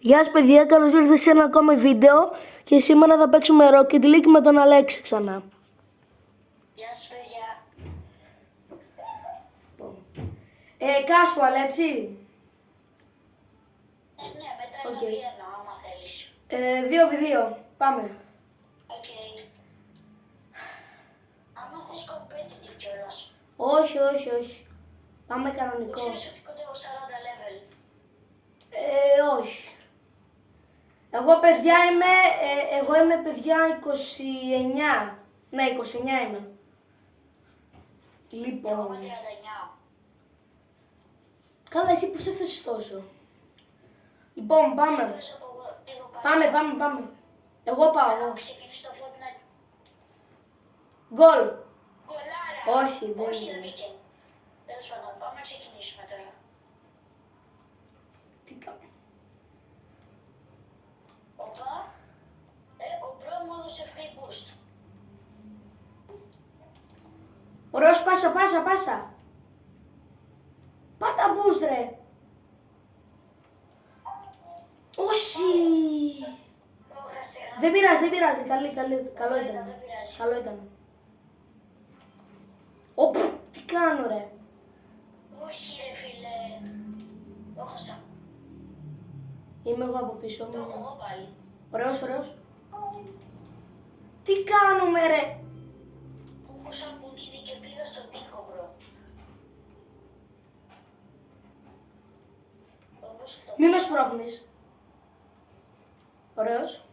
Γεια σας παιδιά, καλώς ήρθατε σε ένα ακόμα βίντεο και σήμερα θα παίξουμε Rocket League με τον Αλέξη ξανά. Γεια σας παιδιά. Casual, έτσι. Ναι, μετά ένα βίανα άμα θέλεις. 2v2, πάμε. Οκ. Άμα θες competitive κιόλας. Όχι. Πάμε κανονικό. Ξέρεις ότι κοντεύω 40 level. Όχι. Εγώ είμαι παιδιά 29. Ναι, 29 είμαι. Εγώ Λοιπόν. είμαι 39. Καλά, εσύ πώς έφτασες τόσο. Λοιπόν, πάμε. Πες από εγώ λίγο παρά. Πάμε. Εγώ πάω. Ξεκινήσει το Fortnite. Γκολ. Γκολάρα. Όχι, δεν Όχι, είναι. δεν μπήκε. Τέλος πάντων, πάμε να ξεκινήσουμε τώρα. Τι κάνω. Οπα. Ο μπρο μου έδωσε free boost. Ωραίος, πάσα. Πάτα boost, ρε. Όχι. Το έχασε. Δεν πειράζει. Καλό Δεν ήταν. πειράζει. Καλό ήταν. Οπ, τι κάνω, ρε. Όχι ρε φίλε. Το έχασα. Είμαι εγώ από πίσω Το έχω μου. εγώ πάλι. Ωραίος. Τι κάνουμε, ρε. Μου έχω σαν πουλίδι και πήγα στον τοίχο, μπρο. Όπως το... Μη με σπρώχνεις. Ωραίος.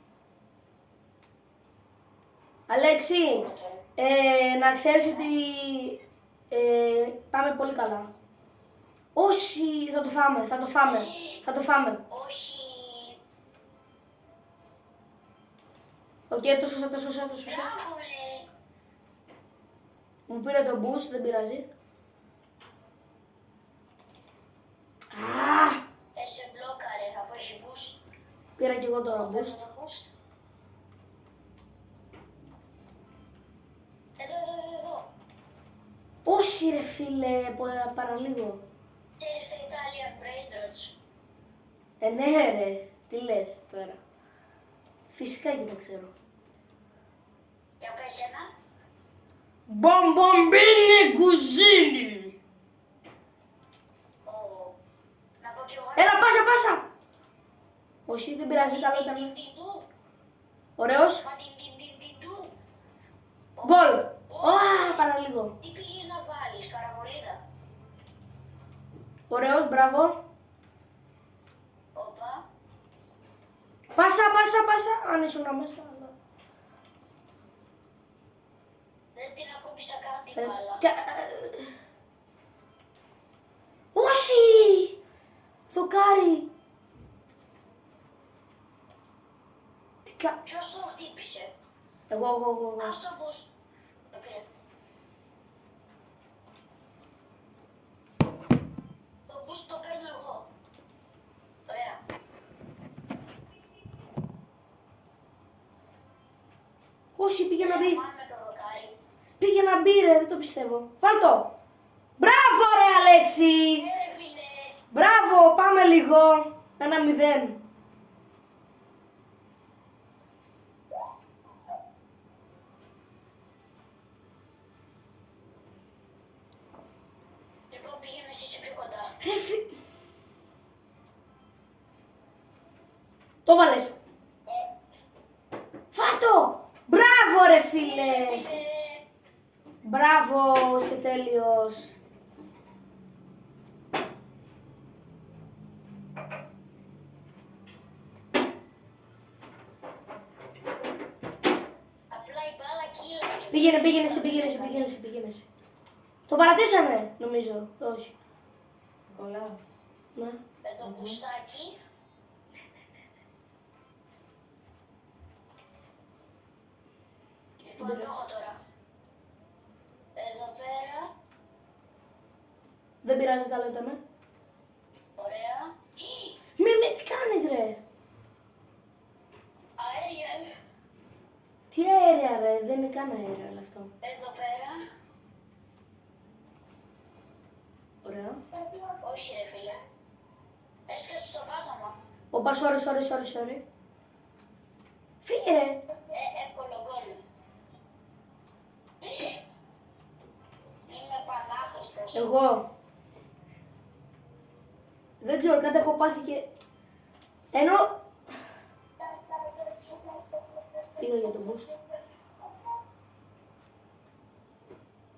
Αλέξη, να ξέρεις ότι πάμε πολύ καλά. Όχι, θα το φάμε. Όχι. Οκ, το σώσα. Μπράβο ρε. Μου πήρε το boost, δεν πειράζει. Σε μπλόκαρε αφού έχει boost. Πήρα κι εγώ το Παίρνω boost. το boost. Εδώ. Όχι ρε φίλε, παραλίγο. Ξέρεις τα Italian brain rots. Ναι ρε, τι λες τώρα. Φυσικά και τα ξέρω. Για πες ένα. Μπομπομπίνι κουζίνι. Να πω κι εγώ. Έλα, πάσα. Όχι, δεν πειράζει, καλό ήταν. Ωραίος. Μα την. Γκολ. Παραλίγο. Τι πήγες να βάλεις, καραβολίδα. Ωραίος, μπράβο. Όπα. Πάσα. Αν ήσουν μέσα. Αλλά... Δεν την ακούμπησα καν την μπάλα. Όχι! Δοκάρι. Ποιος το χτύπησε. Εγώ. Ας το boost. Το πήρε. Το boost το παίρνω εγώ. Ωραία. Όχι, πήγε να μπει. Πάμε το δοκάρι. Πήγε να μπει ρε, δεν το πιστεύω. Βάλ' το. Μπράβο ρε Αλέξη. Ρε φίλε. Μπράβο, πάμε λίγο. 1-0. Λοιπόν πήγαινε εσύ σε πιο κοντά. Το βάλες. Βάλ' το. Μπράβο ρε φίλε. Μπράβο, είσαι τέλειος. Απλά η μπάλα κύλαγε. Πήγαινε. Το παρατήσανε, νομίζω. Όχι. Πολλά. Ναι. Με το μπουστάκι. Λοιπόν, το έχω τώρα. Εδώ πέρα. Δεν πειράζει, καλό ήτανε. Ωραία. Τι κάνεις ρε. Αέρια. Τι αέρια ρε, δεν είναι καν αέρια όλο αυτό. Εδώ πέρα. Ωραία. Όχι ρε φίλε. Έσκασε στο πάτωμα. Όπα, sorry. Φύγε ρε. Εύκολο γκολ. Είμαι πανάχρηστος. Εγώ. Δεν ξέρω, κάτι έχω πάθει και... Ενώ... Πήγα για τον boost.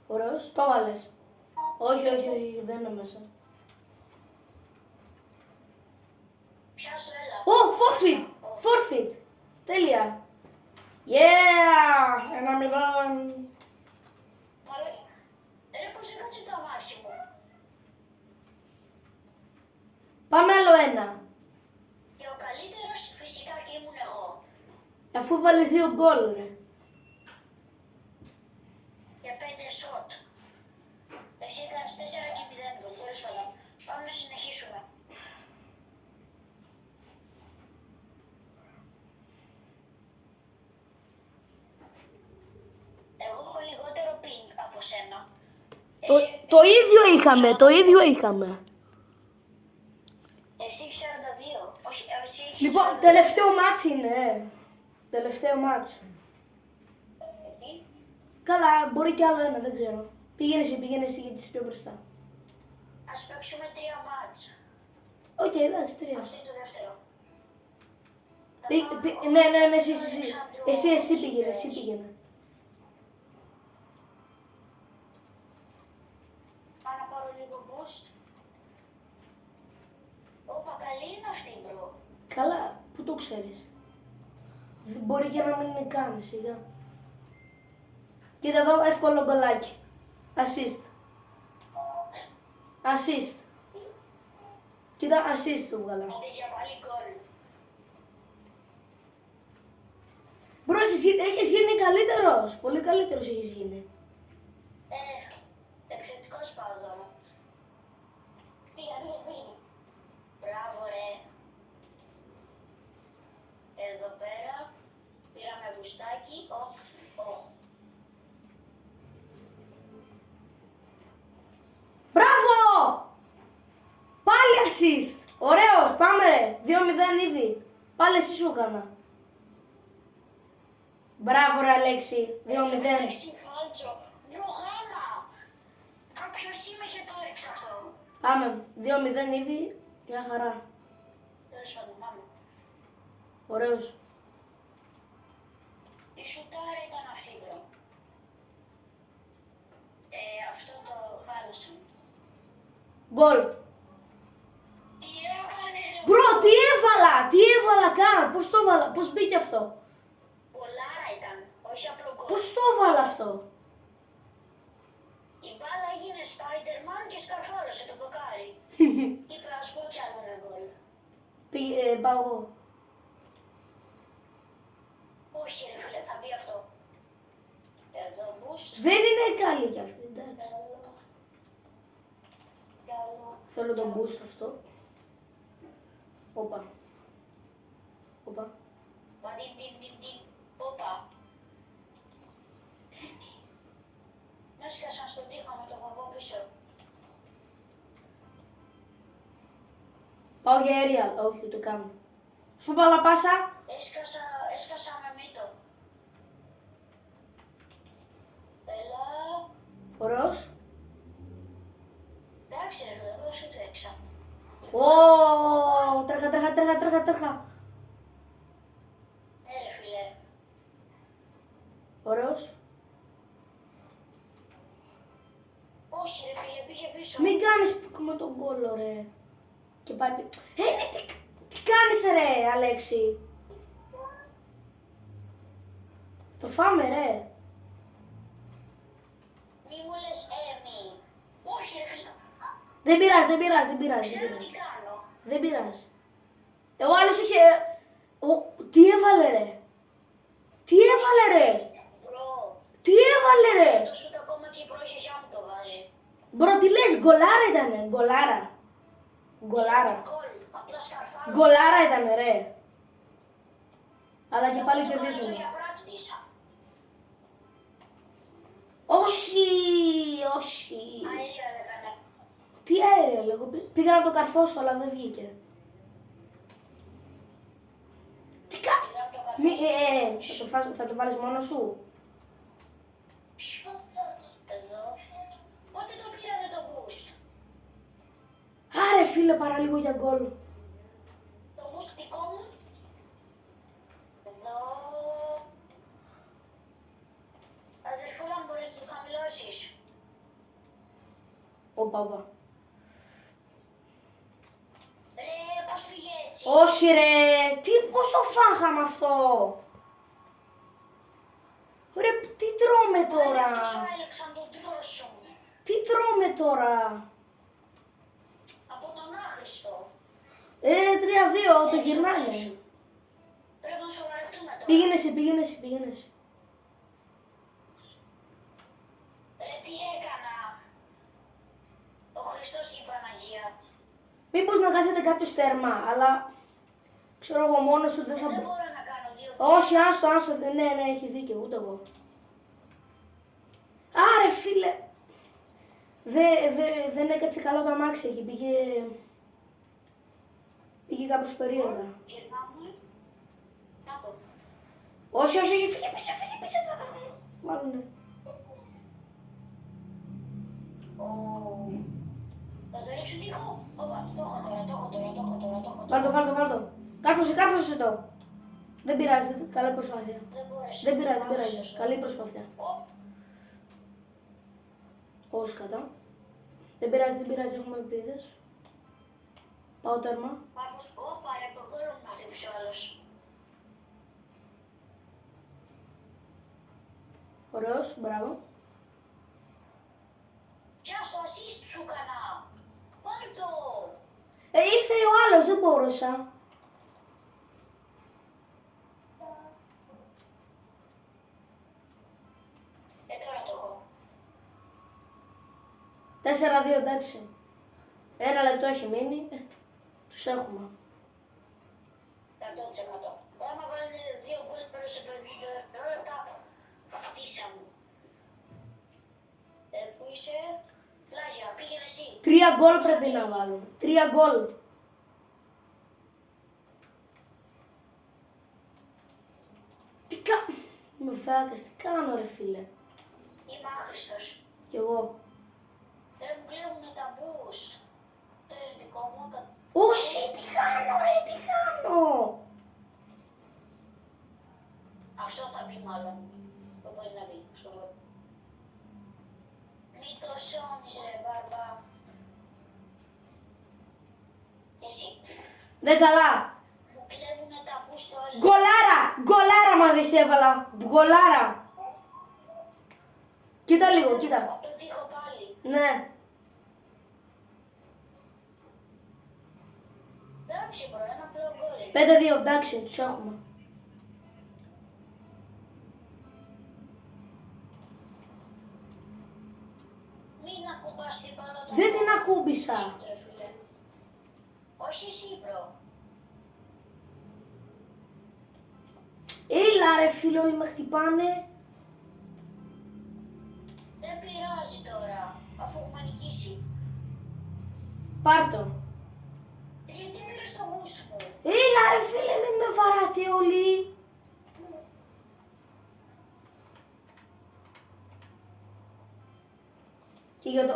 Ωραίος, το βάλες. Όχι, δεν είναι μέσα. Πιάσου, έλα. Forfeit. Τέλεια. Yeah, 1-0. Ρε, πώς έκατσε το αμάξι μου. Πάμε άλλο ένα. Και ο καλύτερος φυσικά και ήμουν εγώ. Αφού βάλεις 2 γκολ, ρε. Για 5 σοτ. Εσύ έκανες 4 και 0 γκολ. Τέλος πάντων. Πάμε να συνεχίσουμε. Εγώ έχω λιγότερο ping από σένα. Το ίδιο είχαμε. Εσύ έχεις 42. Όχι, εσύ έχεις Λοιπόν, 42. τελευταίο μάτς είναι. Τελευταίο μάτς. Τι? Καλά, μπορεί κι άλλο ένα, δεν ξέρω. Πήγαινε εσύ γιατί είσαι πιο μπροστά. Ας παίξουμε 3 μάτς. Οκ, εντάξει, 3. Αυτό είναι το δεύτερο. Ναι, εσύ πήγαινε. Πάω να πάρω λίγο boost. Όπα, καλή είναι αυτή, bro. Καλά, πού το ξέρεις. Δεν μπορεί και να μην είναι καν, σιγά. Κοίτα εδώ, εύκολο γκολάκι. Assist. Κοίτα, assist του βγάλα. Άντε για πάλι γκολ. Μπρο, έχεις γίνει καλύτερος. Πολύ καλύτερος έχεις γίνει. Επιθετικός πάω τώρα. Πήγαινε. Μπράβο, ρε. Εδώ πέρα. Πήραμε μπουστάκι. Οχ. Μπράβο! Πάλι assist. Ωραίος, πάμε ρε. 2-0 ήδη. Πάλι εσύ σου έκανα. Μπράβο ρε Αλέξη. 2-0. Εσύ φάλτσο. Ροχάνα. Κάποιος είμαι και το έριξα αυτό. Πάμε. 2-0 ήδη. Μια χαρά. Τέλος πάντων, πάμε. Ωραίος. Η σουτάρα ήταν αυτή, bro. Αυτό το χάλασα. Γκολ. Τι έκανε, ρε. Μπρο, τι έβαλα καν. Πώς το έβαλα, πώς μπήκε αυτό. Γκολάρα ήταν, όχι απλό γκολ. Πώς το έβαλα αυτό. Η μπάλα έγινε Spider-Man και σκαρφάλωσε το δοκάρι. Είπε, ας πω κι άλλο ένα γκολ. Πάω εγώ. Όχι ρε φίλε, θα μπει αυτό. Εδώ boost. Δεν είναι καλή κι αυτή, εντάξει. Καλό. Θέλω τον boost αυτό. Όπα. Παντιν. Όπα. Με έσκασαν στον τοίχο με το βαμπό πίσω. Πάω για aerial. Όχι, ούτε καν. Σου βάλα πάσα. Έσκασα με μύτο. Έλα. Ωραίος. Εντάξει ρε φίλε, εγώ σου τρέξα. Ω, τρέχα. Ρε φίλε. Ωραίος. Όχι ρε φίλε, πήγε πίσω. Μην κάνεις με τον γκολ, ρε. Και πάει τι κάνεις ρε, Αλέξη. Το φάμε, ρε. Μη μου λες μη. Όχι ρε φίλε. Δεν πειράζει. Ξέρω τι κάνω. Δεν πειράζει. Ο άλλος είχε... Τι έβαλε, ρε. Μπρο. ρε. Το σούτ ακόμα και η προχειριά μου το βάζει. Μπρο, τι λες, γκολάρα ήτανε. Γκολάρα. Γκολ. Απλά σκαρφάλωσε. Γκολάρα ήτανε, ρε. Αλλά και πάλι Εγώ το κάνω κερδίζουμε. για practice. Όχι. Αέρια δεν έκανε. Τι αέρια, λέγω. Πήγα να το καρφώσω, αλλά δεν βγήκε. Θα το βάλεις μόνος σου. Ποιο εδώ. Πότε το πήραμε το boost. Άρε φίλε, παραλίγο για γκολ. Το boost δικό μου. Εδώ. Αδερφούλα μου, μπορείς να το χαμηλώσεις. Όπα. Ρε, πώς φύγε έτσι. Όχι ρε, πώς το φάγαμε αυτό. Ρε, τι τρώμε τώρα. Αυτό σου έλεξα να τον τρώσω. Τι τρώμε τώρα. Από τον άχρηστο. 3-2, το γυρνάνε. Πρέπει να σοβαρευτούμε τώρα. Πήγαινε εσύ. Ρε, τι έκανα. Ο Χριστός ή η Παναγία. Μήπως να κάθεται κάποιος τέρμα, αλλά ξέρω εγώ μόνος σου δεν θα Δεν μπω. μπορώ να κάνω δύο φορές. Όχι, άστο, ναι, έχεις δίκιο, ούτε εγώ. Άρε φίλε, δεν έκατσε καλό το αμάξι εκεί, πήγε κάπως περίεργα. Γυρνάμε. Να το. Όχι, φύγε πίσω, μάλλον ναι. Θα το ρίξω τείχο. Όπα, το έχω τώρα. Βάλ' το. Κάρφωσε το. Δεν πειράζει, καλή προσπάθεια. Δεν μπόρεσα. Δεν πειράζει. Καλή προσπάθεια. Όσοι κατά. Δεν πειράζει, έχουμε ελπίδες. Πάω τέρμα. Μάρφος, όπα ρε, από τον κόλλο μου να χτύπησε ο άλλος. Ωραίος, μπράβο. Ποια στο assist σου έκανα. Πάρ' το. Ήρθε ο άλλος, δεν μπόρεσα. Τώρα το έχω. 4-2, εντάξει. 1 λεπτό έχει μείνει. Τους έχουμε. 100%. Άμα βάλει 2 γκολ πέρα σε 50 δευτερόλεπτα, φτύσαμε. Πού είσαι, Πλάζια, πήγαινε εσύ. 3 γκολ πρέπει να βάλουμε. 3 γκολ. Είμαι φάκας, τι κάνω ρε φίλε. Είμαι άχρηστος. Κι εγώ. Δεν μου κλέβουνε τα boost. Το δικό μου. Όχι, τι κάνω. Αυτό θα μπει μάλλον. Αυτό μπορεί να μπει. Μη το σώνεις ρε μπάρμπα. Εσύ. Δεν καλά. Μου κλέβουνε τα boost όλοι. Γκολάρα μα δεις έβαλα. Γκολάρα. Κοίτα λίγο, κοίτα. Από το τοίχο πάλι. Ναι. Εντάξει μπρο, ένα απλό γκολ. 5-2, εντάξει, τους έχουμε. Μην ακουμπάς την μπάλα του. Δεν την ακούμπησα. Ρε φίλε. Όχι εσύ μπρο. Έλα ρε φίλε, όλοι με χτυπάνε. Δεν πειράζει τώρα, αφού έχουμε νικήσει. Πάρ' το. Γιατί πήρες το boost μου. Έλα ρε φίλε, δεν με βαράτε όλοι. Και για το...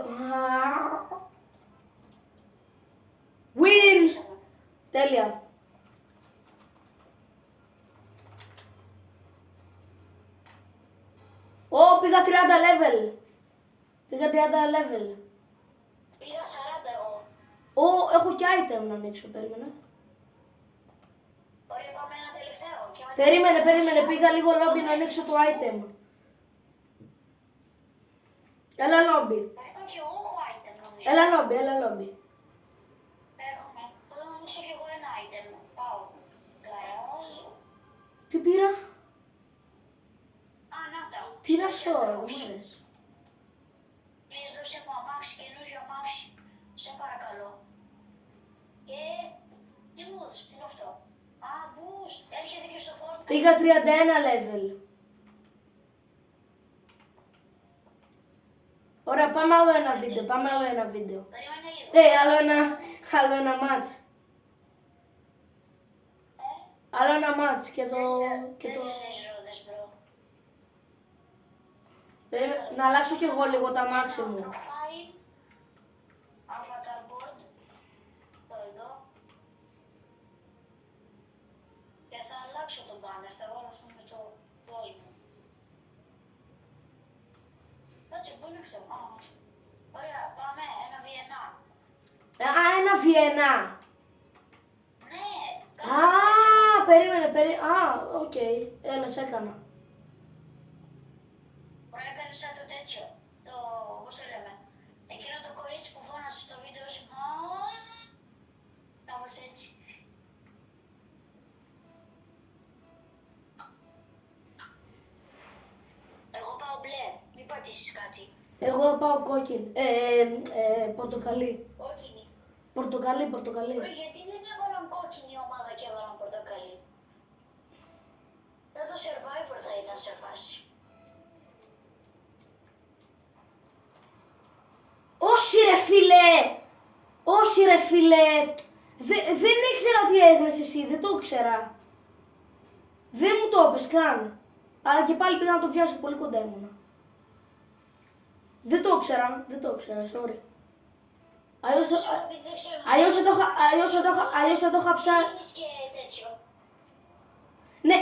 Win! Τέλεια. Πήγα 30 level. Πήγα 40 εγώ. Έχω και item να ανοίξω, περίμενε. Ωραία, πάμε ένα τελευταίο. Και Περίμενε, πήγα λίγο λόμπι να ανοίξω το item. Έλα λόμπι. Όχι, εγώ έχω item νομίζω. Έλα λόμπι. Έρχομαι. Θέλω να ανοίξω κι εγώ ένα item. Πάω. Γκαράζ. Τι πήρα? Α, να τα. Τι είναι αυτό, δεν μου αρέσει. Please δώσε μου αμάξι, καινούριο αμάξι. Σε παρακαλώ. Και... τι μου έδωσε, τι είναι αυτό. Α, boost. Έρχεται και στο φόρμα. Πήγα 31 level. Ωραία, πάμε άλλο ένα βίντεο, Περίμενε λίγο. Άλλο ένα μάτς. Άλλο ένα ένα μάτς και το... Δεν λες ρόδες, μπρο. Να αλλάξω κι εγώ λίγο τα μάξι μου. Profile, avatar board, το εδώ. Και θα αλλάξω το banner, θα βάλω αυτό με το κόσμο. Κάτσε, πού είναι αυτό? Ωραία, πάμε, ένα V1. Ένα Βιενά. Ναι, Περίμενε. Οκ. Έλα, σε έκανα. ωραία, έκανε σαν το τέτοιο. Το, πώς το λέμε, εκείνο το κορίτσι που φώνασε στο βίντεο σου. Κάπως έτσι. Εγώ πάω μπλε, μην πατήσεις κάτι. Εγώ πάω κόκκινη. Πορτοκαλί. Κόκκινη. Πορτοκαλί. Ωραία, γιατί δεν έβαλαν κόκκινη ομάδα και έβαλαν πορτοκαλί? Δεν το Survivor θα ήταν σε φάση. Όχι ρε φίλε. Δεν ήξερα ότι έγνες εσύ, δεν το ήξερα. Δεν μου το είπες καν. Αλλά και πάλι πήγα να το πιάσω, πολύ κοντά ήμουνα. Δεν το ήξερα, sorry. Αλλιώς θα το είχα ψάξει. Έχεις και τέτοιο. Ναι,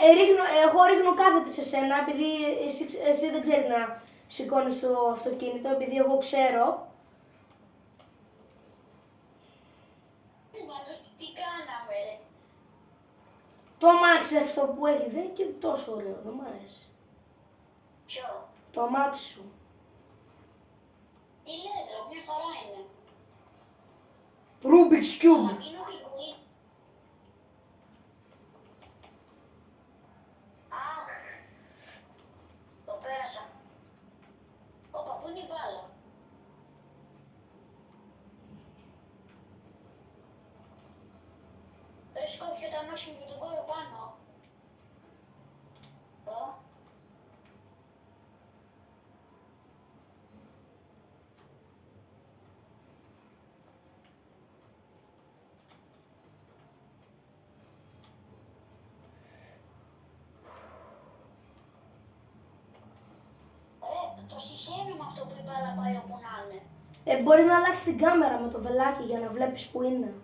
εγώ ρίχνω κάθετη σε σένα, επειδή εσύ δεν ξέρεις να σηκώνεις το αυτοκίνητο, επειδή εγώ ξέρω. Τι κάναμε, ρε. Το αμάξι αυτό που έχεις δεν είναι και τόσο ωραίο, δεν μ' αρέσει. Ποιο? Το αμάξι σου. Τι λες, ρε, μια χαρά είναι. Rubik's Cube. Είναι οδηγή. Αχ, το πέρασα. Όπα, πού είναι η μπάλα? Ρε, σκόθηκε το αμάξι μου με τον κόλλο πάνω. Εδώ. Ρε, το συχαίνω με αυτό που η μπάλα πάει όπου να είναι. Μπορείς να αλλάξεις την κάμερα με το βελάκι για να βλέπεις που είναι.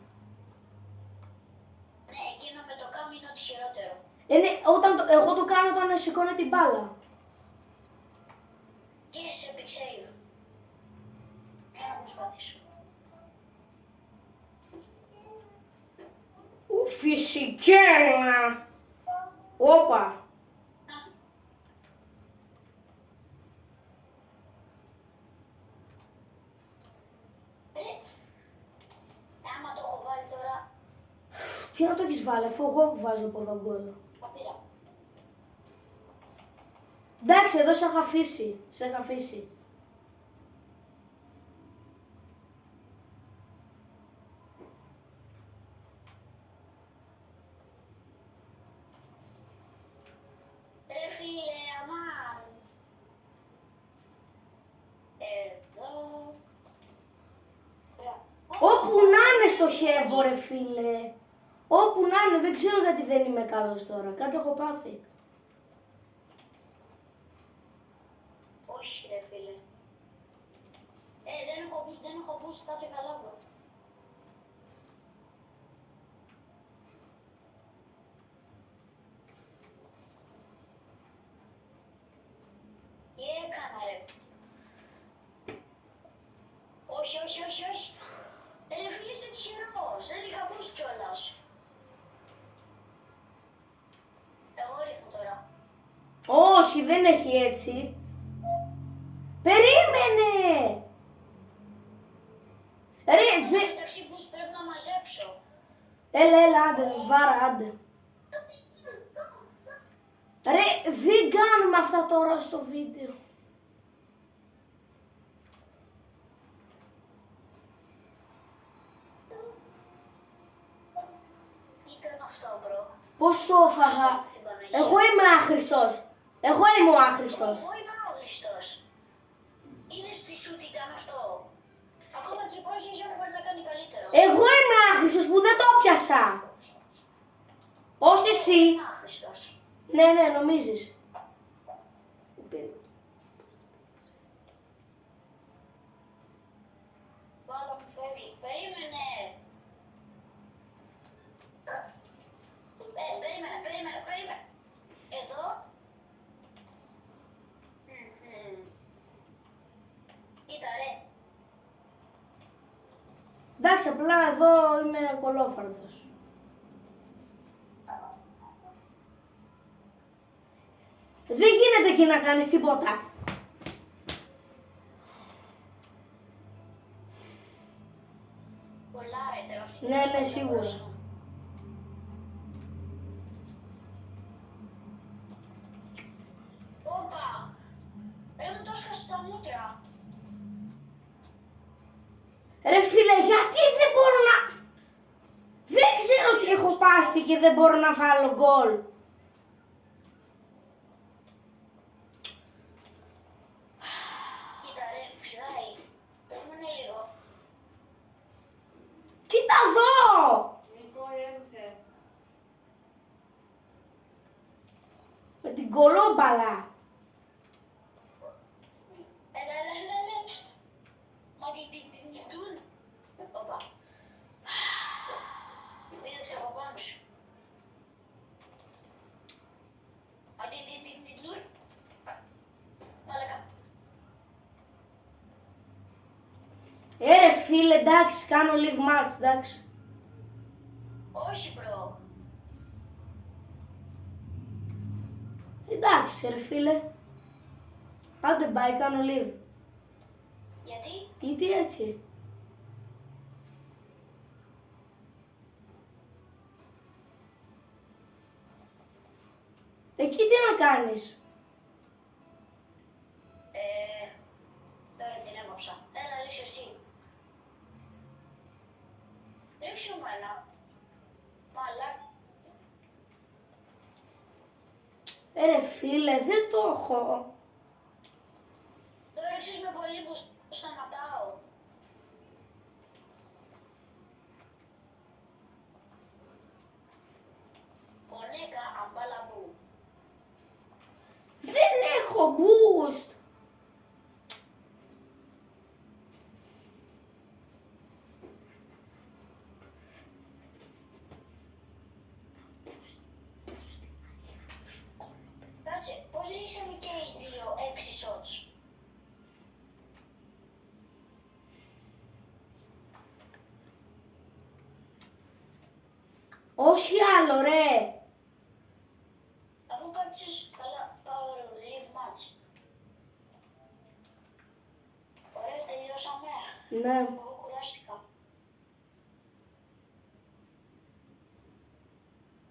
Ναι, εκείνο με το κάμι είναι ό,τι χειρότερο. Ναι, εγώ το κάνω όταν σηκώνει την μπάλα. Και σε epic save. Να προσπαθήσω. Φυσικέλα. Όπα. Ρε, άμα το έχω βάλει τώρα, Τι να το έχεις βάλει, αφού εγώ βάζω από εδώ γκολ. θα πήρα. Εντάξει, εδώ σε είχα αφήσει. Ρε φίλε, αμάν. Εδώ. Ωραία. Όπου να είναι στοχεύω ρε φίλε. Όπου να είναι, δεν ξέρω γιατί δεν είμαι καλός τώρα. Κάτι έχω πάθει. Όχι ρε φίλε. Δεν έχω boost, κάτσε καλά βρω. Τι έκανα ρε. Όχι. Ρε φίλε, είσαι τυχερός. Δεν είχα boost κιόλας. Εγώ ρίχνω τώρα. Όχι, δεν έχει έτσι. Περίμενε! Ρε, Μεταξύ boost πρέπει να μαζέψω. Έλα, άντε, βάρα, άντε. Ρε, δεν κάνουμε αυτά τώρα στο βίντεο. Τι ήταν αυτό, μπρο? Πώς το έφαγα. Εγώ είμαι άχρηστος. Εγώ είμαι ο άχρηστος. Εγώ είμαι άχρηστος. Είδες τι σουτ ήταν αυτό? Ακόμα και η πρώτη Γιώργο μπορεί να κάνει καλύτερο. Εγώ είμαι άχρηστος που δεν το πιάσα. Όχι εσύ. Άχρηστος. Ναι, ναι, νομίζεις. Βάλα μου φεύγει. Περίμενε. Περίμενε. Εδώ. Κοίτα ρε. Εντάξει, απλά εδώ είμαι κολόφαρδος. Δεν γίνεται εκεί να κάνεις τίποτα. Κολλάρετε αυτή. Ναι, ναι, σίγουρα. Όπα. Ρε μου το έσκασε τα μούτρα. Ρε φίλε, γιατί δεν μπορώ να... Δεν ξέρω τι έχω πάθει και δεν μπορώ να βάλω γκολ. Κοίτα ρε, πηδάει. Περίμενε λίγο. Κοίτα εδώ! Νικό, ήρθε. Με την κολόμπαλα. Έλα. Μα την κοιτούν. Όπα. Πήδεξε από πάνω σου. Μα την κοιτούν. Μαλάκα. Ρε φίλε, εντάξει, κάνω live match, εντάξει. Όχι μπρο. Εντάξει, ρε φίλε. Άντε μπάει, κάνω live. Γιατί? Γιατί έτσι. Εκεί τι να κάνεις. Τώρα την έβαψα. Έλα, ρίξε εσύ. Ρίξε μου ένα. Μαλάκα. Ρε φίλε, δεν το έχω. Το ρίξες με πολύ που σταματάω. Πονέκα αμπάλαμπου. Δεν έχω boost. Κάτσε, πώς ρίξαμε και οι δύο 6 shots. Όχι άλλο, ρε. Αφού πάτησες καλά, πάω live match. Ωραία, τελειώσαμε. Ναι. Εγώ κουράστηκα.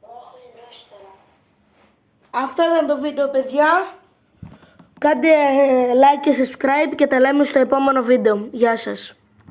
Έχω υδρώσει τώρα. Αυτό ήταν το βίντεο, παιδιά. Κάντε like και subscribe και τα λέμε στο επόμενο βίντεο. Γεια σας.